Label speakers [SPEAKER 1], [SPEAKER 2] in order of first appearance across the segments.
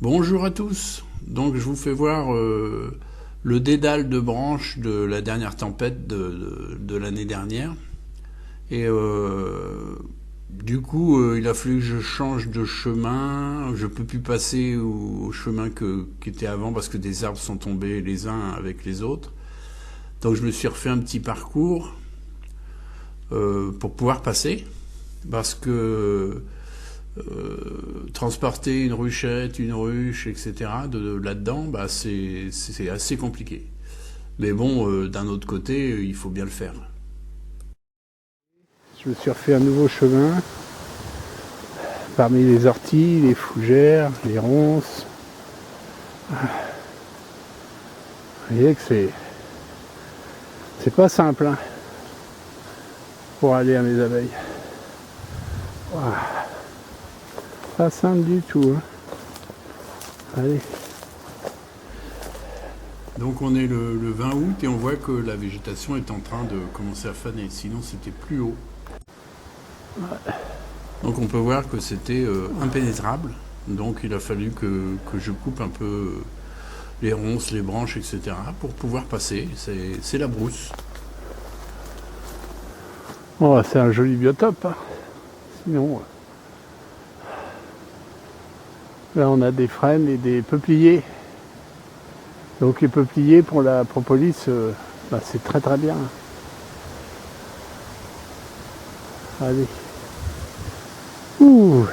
[SPEAKER 1] Bonjour à tous. Donc je vous fais voir le dédale de branches de la dernière tempête de l'année dernière. Et du coup, il a fallu que je change de chemin. Je peux plus passer au chemin qui était avant parce que des arbres sont tombés les uns avec les autres. Donc je me suis refait un petit parcours pour pouvoir passer. Parce que transporter une ruchette, une ruche, etc. de là-dedans, bah, c'est assez compliqué. Mais bon, d'un autre côté, il faut bien le faire.
[SPEAKER 2] Je me suis refait un nouveau chemin parmi les orties, les fougères, les ronces. Vous voyez que c'est pas simple hein, pour aller à mes abeilles. Wow. Pas simple du tout. Hein. Allez.
[SPEAKER 1] Donc on est le 20 août et on voit que la végétation est en train de commencer à faner. Sinon c'était plus haut. Donc on peut voir que c'était impénétrable. Donc il a fallu que je coupe un peu les ronces, les branches, etc. pour pouvoir passer. C'est la brousse.
[SPEAKER 2] Oh, c'est un joli biotope. Hein. Sinon, là on a des frênes et des peupliers. Donc les peupliers pour la propolis, c'est très très bien. Allez. Ouh.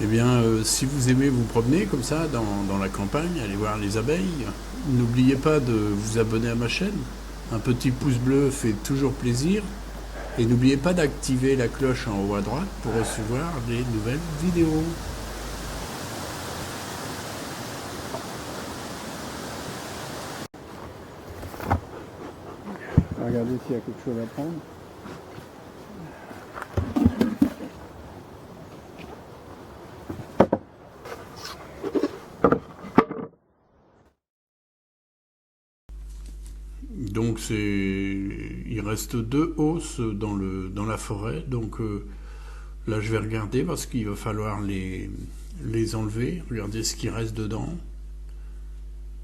[SPEAKER 1] Eh bien, si vous aimez vous promener comme ça dans la campagne, aller voir les abeilles, n'oubliez pas de vous abonner à ma chaîne. Un petit pouce bleu fait toujours plaisir. Et n'oubliez pas d'activer la cloche en haut à droite pour recevoir les nouvelles vidéos.
[SPEAKER 2] Regardez s'il y a quelque chose à prendre.
[SPEAKER 1] Donc il reste 2 hausses dans la forêt. Donc là je vais regarder parce qu'il va falloir les enlever, regarder ce qui reste dedans.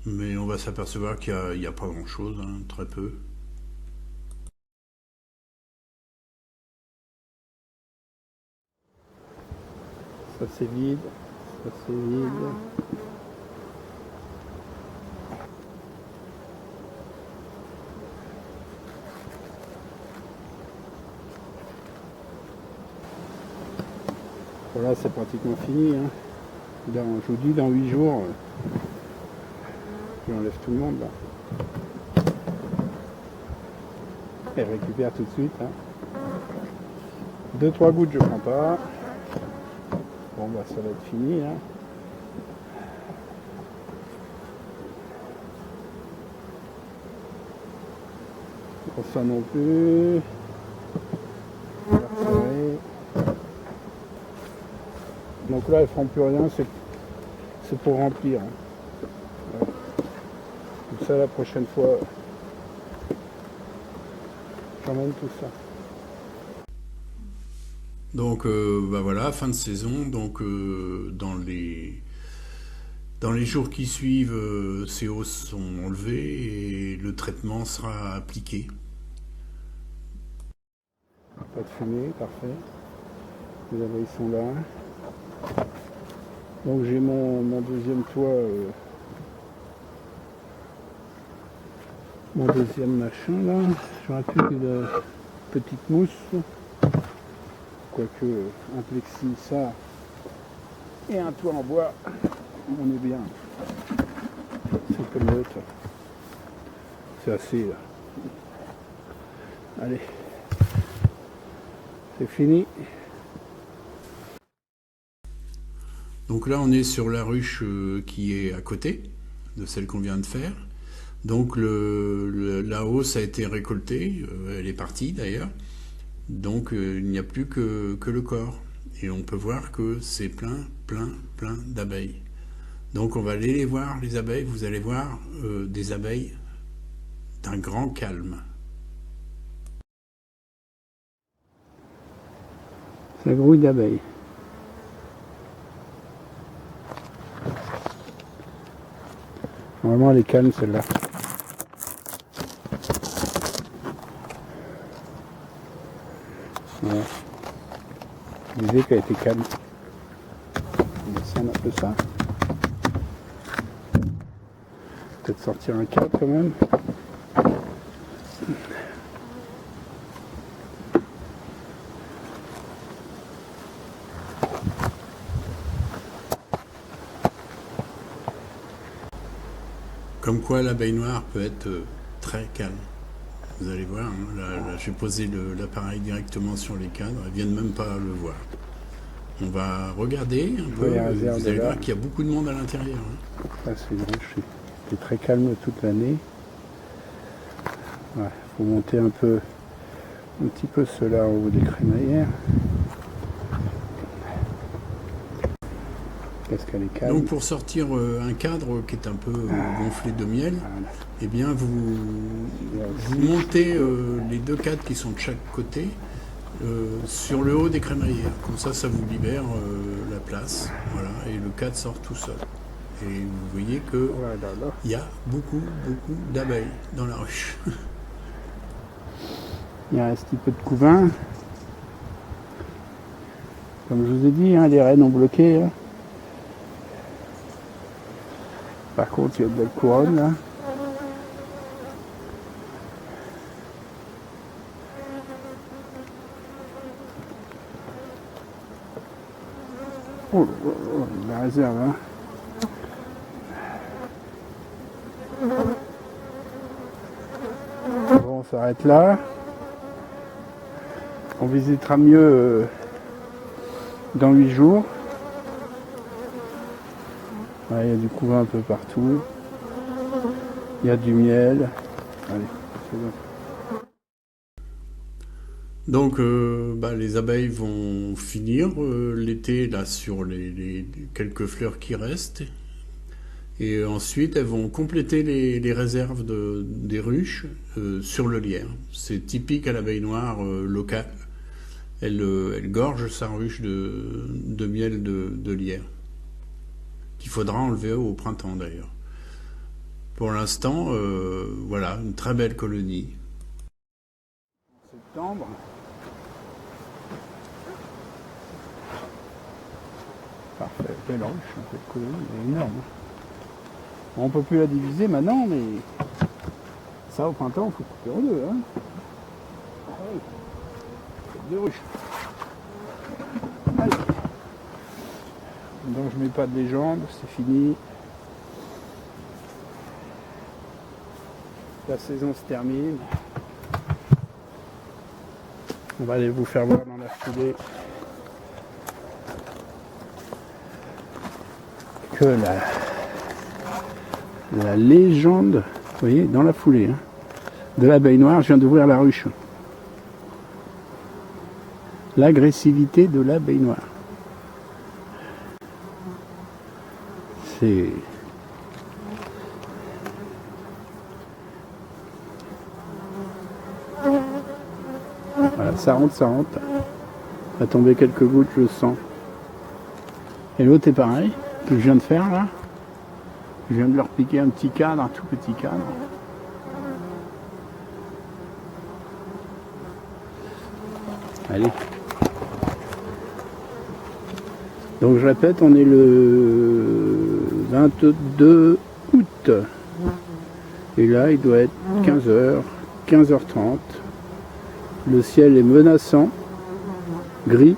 [SPEAKER 1] Mais on va s'apercevoir qu'il n'y a pas grand chose, hein, très peu.
[SPEAKER 2] Ça c'est vide, ça c'est vide. Voilà, c'est pratiquement fini. Hein. Je vous dis, dans 8 jours, j'enlève tout le monde là. Et récupère tout de suite. Hein. 2-3 gouttes, je prends pas. Bon, bah ça va être fini. Hein. Pas ça non plus. Donc là, elles ne feront plus rien, c'est pour remplir. Hein. Voilà. Comme ça, la prochaine fois, j'emmène tout ça.
[SPEAKER 1] Donc bah voilà, fin de saison. Donc dans les jours qui suivent, ces hausses sont enlevées et le traitement sera appliqué.
[SPEAKER 2] Pas de fumée, parfait. Les abeilles sont là. Donc j'ai mon deuxième toit, mon deuxième machin là. J'aurais plus que de petite mousse. Quoique un plexi, ça, et un toit en bois, on est bien. C'est comme l'autre. C'est assez là. Allez. C'est fini.
[SPEAKER 1] Donc là, on est sur la ruche qui est à côté de celle qu'on vient de faire. Donc la hausse a été récoltée, elle est partie d'ailleurs. Donc il n'y a plus que le corps. Et on peut voir que c'est plein d'abeilles. Donc on va aller les voir, les abeilles. Vous allez voir des abeilles d'un grand calme.
[SPEAKER 2] Ça grouille d'abeilles. Normalement elle est calme celle-là. Voilà. Je disais qu'elle était calme. On va descendre un peu ça. Peut-être sortir un cadre quand même.
[SPEAKER 1] Comme quoi la baignoire peut être très calme. Vous allez voir, hein, là j'ai posé l'appareil directement sur les cadres, elles viennent même pas le voir. On va regarder un peu, vous allez voir qu'il y a beaucoup de monde à l'intérieur. Hein.
[SPEAKER 2] Ça c'est une ruche qui est très calme toute l'année. Ouais, faut monter un petit peu cela en haut des crémaillères. Parce qu'elle est calme.
[SPEAKER 1] Donc pour sortir un cadre qui est un peu gonflé de miel,
[SPEAKER 2] Voilà.
[SPEAKER 1] eh bien vous montez les deux cadres qui sont de chaque côté sur le haut des crémaillères. Comme ça vous libère la place. Voilà, et le cadre sort tout seul. Et vous voyez que il y a beaucoup d'abeilles dans la ruche.
[SPEAKER 2] Il reste un petit peu de couvain. Comme je vous ai dit, hein, les rennes ont bloqué. Hein. Par contre, il y a de belles couronnes là. Oh, la réserve, hein. Bon, on s'arrête là. On visitera mieux dans 8 jours. Ouais, il y a du couvain un peu partout. Il y a du miel. Allez, c'est bon.
[SPEAKER 1] Donc les abeilles vont finir l'été là sur les quelques fleurs qui restent. Et ensuite elles vont compléter les réserves des ruches sur le lierre. C'est typique à l'abeille noire locale. Elle gorge sa ruche de miel de lierre. Qu'il faudra enlever au printemps d'ailleurs. Pour l'instant, voilà, une très belle colonie.
[SPEAKER 2] Septembre. Parfait, belle ruche, cette colonie, elle est énorme. On peut plus la diviser maintenant, mais ça au printemps, il faut couper en deux. Hein. Allez, deux ruches. Allez. Donc je mets pas de légende, c'est fini. La saison se termine. On va aller vous faire voir dans la foulée que la légende, vous voyez, dans la foulée, hein, de l'abeille noire, je viens d'ouvrir la ruche. L'agressivité de l'abeille noire. C'est... Voilà, ça rentre. Va tomber quelques gouttes, je le sens. Et l'autre est pareil, que je viens de faire là. Je viens de leur piquer un petit cadre, un tout petit cadre. Allez. Donc je répète, on est le 22 août. Et là, il doit être 15h, 15h30. Le ciel est menaçant, gris.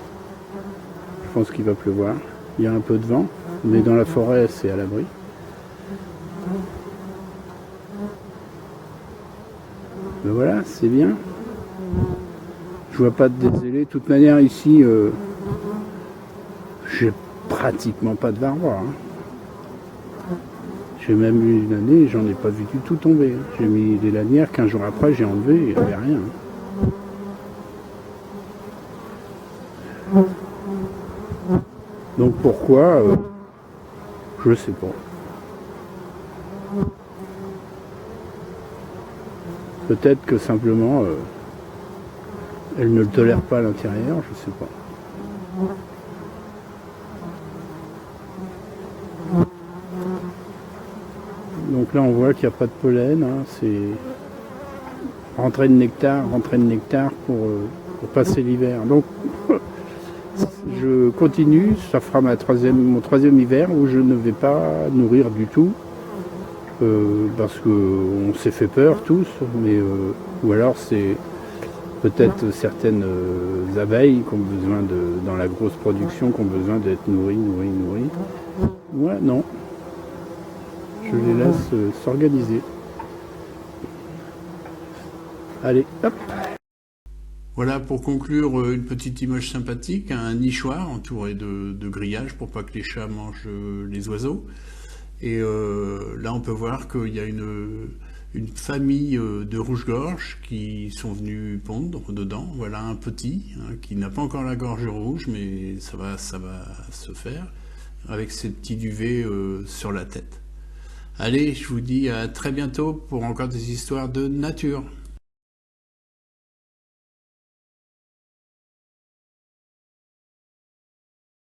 [SPEAKER 2] Je pense qu'il va pleuvoir. Il y a un peu de vent, mais dans la forêt, c'est à l'abri. Ben voilà, c'est bien. Je vois pas de dézélé. De toute manière, ici, j'ai pratiquement pas de varroa. Hein. J'ai même eu une année, j'en ai pas vu du tout tomber. Hein. J'ai mis des lanières, 15 jours après, j'ai enlevé, il n'y avait rien. Hein. Donc pourquoi je sais pas. Peut-être que simplement elle ne le tolère pas à l'intérieur, je sais pas. Donc Donc là on voit qu'il n'y a pas de pollen, hein, c'est rentrée de nectar pour passer l'hiver. Donc je continue, ça fera mon troisième hiver où je ne vais pas nourrir du tout. Parce qu'on s'est fait peur tous, mais ou alors c'est peut-être certaines abeilles qui ont besoin dans la grosse production, qui ont besoin d'être nourries. Ouais, non. Je les laisse s'organiser. Allez, hop.
[SPEAKER 1] Voilà pour conclure une petite image sympathique, un nichoir entouré de grillages pour pas que les chats mangent les oiseaux. Et là on peut voir qu'il y a une famille de rouge-gorge qui sont venus pondre dedans. Voilà un petit qui n'a pas encore la gorge rouge, mais ça va se faire avec ces petits duvets sur la tête. Allez, je vous dis à très bientôt pour encore des histoires de nature.